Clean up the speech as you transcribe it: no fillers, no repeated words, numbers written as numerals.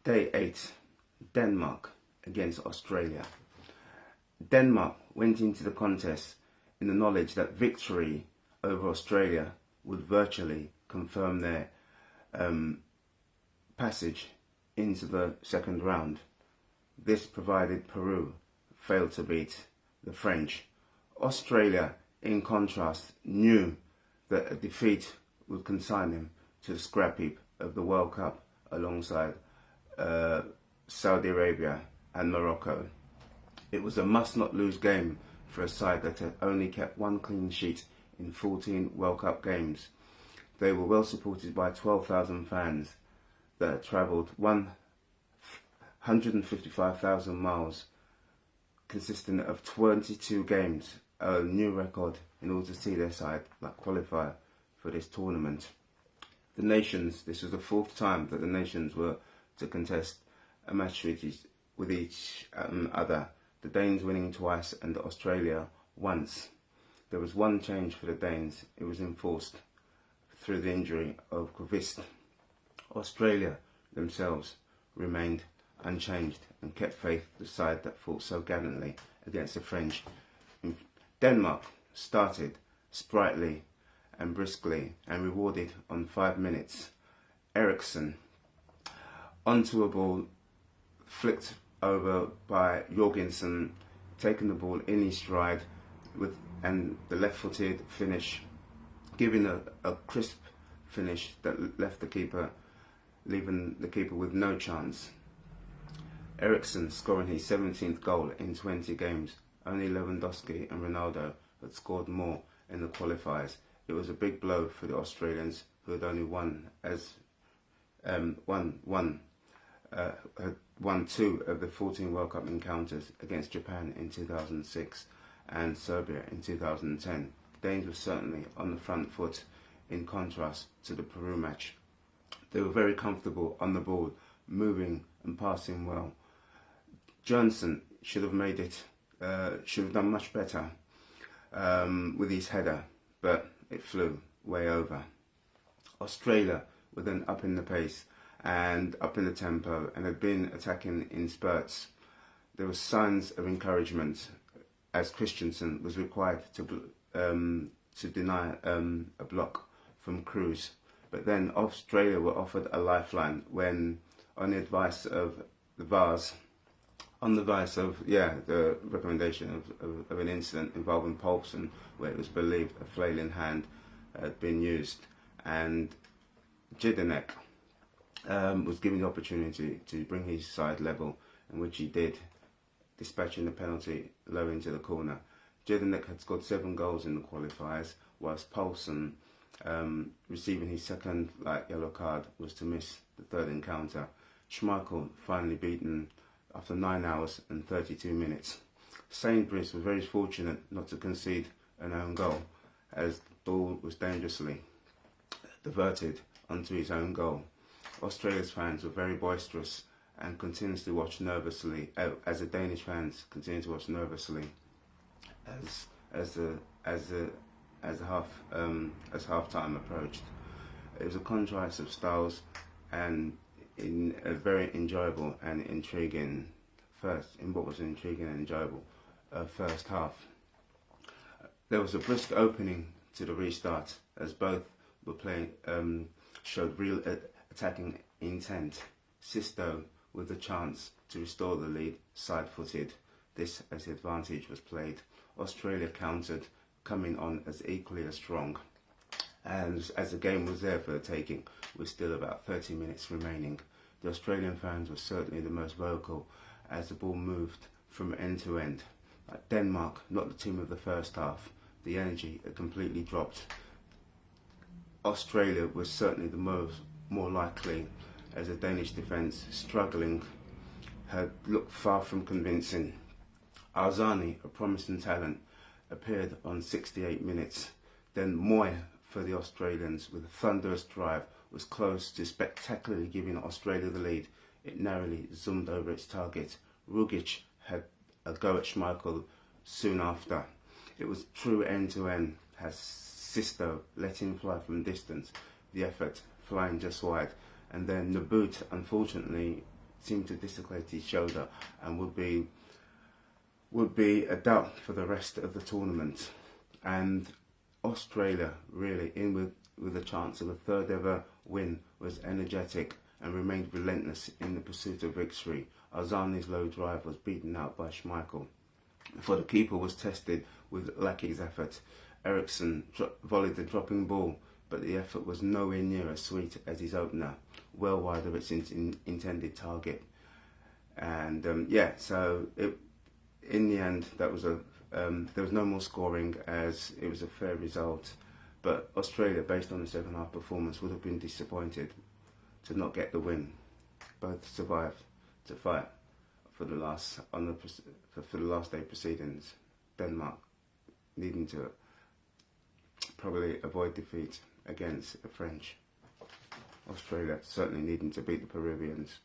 Day 8, Denmark against Australia. Denmark went into the contest in the knowledge that victory over Australia would virtually confirm their passage into the second round. This provided Peru failed to beat the French. Australia, in contrast, knew that a defeat would consign them to the scrap heap of the World Cup alongside Saudi Arabia and Morocco. It was a must-not-lose game for a side that had only kept one clean sheet in 14 World Cup games. They were well supported by 12,000 fans that had travelled 155,000 miles, consisting of 22 games, a new record in order to see their side qualify for this tournament. The nations, this was the fourth time that the nations were to contest a match with each other. The Danes winning twice and Australia once. There was one change for the Danes. It was enforced through the injury of Kvist. Australia themselves remained unchanged and kept faith the side that fought so gallantly against the French. Denmark started sprightly and briskly and rewarded on 5 minutes. Eriksen onto a ball flicked over by Jorgensen, taking the ball in his stride and the left-footed finish, giving a crisp finish that left the keeper, leaving the keeper with no chance. Eriksen scoring his 17th goal in 20 games. Only Lewandowski and Ronaldo had scored more in the qualifiers. It was a big blow for the Australians, who had only won 2 of the 14 World Cup encounters against Japan in 2006 and Serbia in 2010. The Danes were certainly on the front foot in contrast to the Peru match. They were very comfortable on the ball, moving and passing well. Johnson should have made it, should have done much better with his header, but it flew way over. Australia were then up in the pace and up in the tempo and had been attacking in spurts. There were signs of encouragement as Christensen was required to deny a block from Cruz. But then Australia were offered a lifeline when, on the advice of the VARs, the recommendation of an incident involving Poulsen, where it was believed a flailing hand had been used, and Jedinek was given the opportunity to bring his side level, in which he did, dispatching the penalty low into the corner. Jedinek had scored 7 goals in the qualifiers, whilst Poulsen, receiving his second light yellow card, was to miss the third encounter. Schmeichel finally beaten after 9 hours and 32 minutes. Sainsbury's was very fortunate not to concede an own goal, as the ball was dangerously diverted onto his own goal. Australia's fans were very boisterous and continuously watched nervously, as the Danish fans continued to watch nervously as half-time approached. It was a contrast of styles and in a very enjoyable and intriguing first half. There was a brisk opening to the restart as both were playing, showed real attacking intent. Sisto with the chance to restore the lead, side-footed this as the advantage was played. Australia countered, coming on as equally as strong. And as the game was there for the taking, with still about 30 minutes remaining, the Australian fans were certainly the most vocal as the ball moved from end to end. Like Denmark, not the team of the first half, the energy had completely dropped. Australia was certainly the more likely, as the Danish defence, struggling, had looked far from convincing. Arzani, a promising talent, appeared on 68 minutes. Then Moy, for the Australians, with a thunderous drive, was close to spectacularly giving Australia the lead. It narrowly zoomed over its target. Rugic had a go at Schmeichel soon after. It was true end-to-end, as Sisto let him fly from distance, the effort flying just wide. And then Nabbout, unfortunately, seemed to dislocate his shoulder and would be a doubt for the rest of the tournament. And Australia, really in with a chance of a third ever win, was energetic and remained relentless in the pursuit of victory. Arzani's low drive was beaten out by Schmeichel. For the keeper was tested with Lackey's effort. Eriksson volleyed the dropping ball, but the effort was nowhere near as sweet as his opener, well wide of its intended target. And in the end, that was there was no more scoring, as it was a fair result. But Australia, based on the second half performance, would have been disappointed to not get the win. Both survived to fight for the last day proceedings. Denmark needing to probably avoid defeat against the French. Australia certainly needing to beat the Peruvians.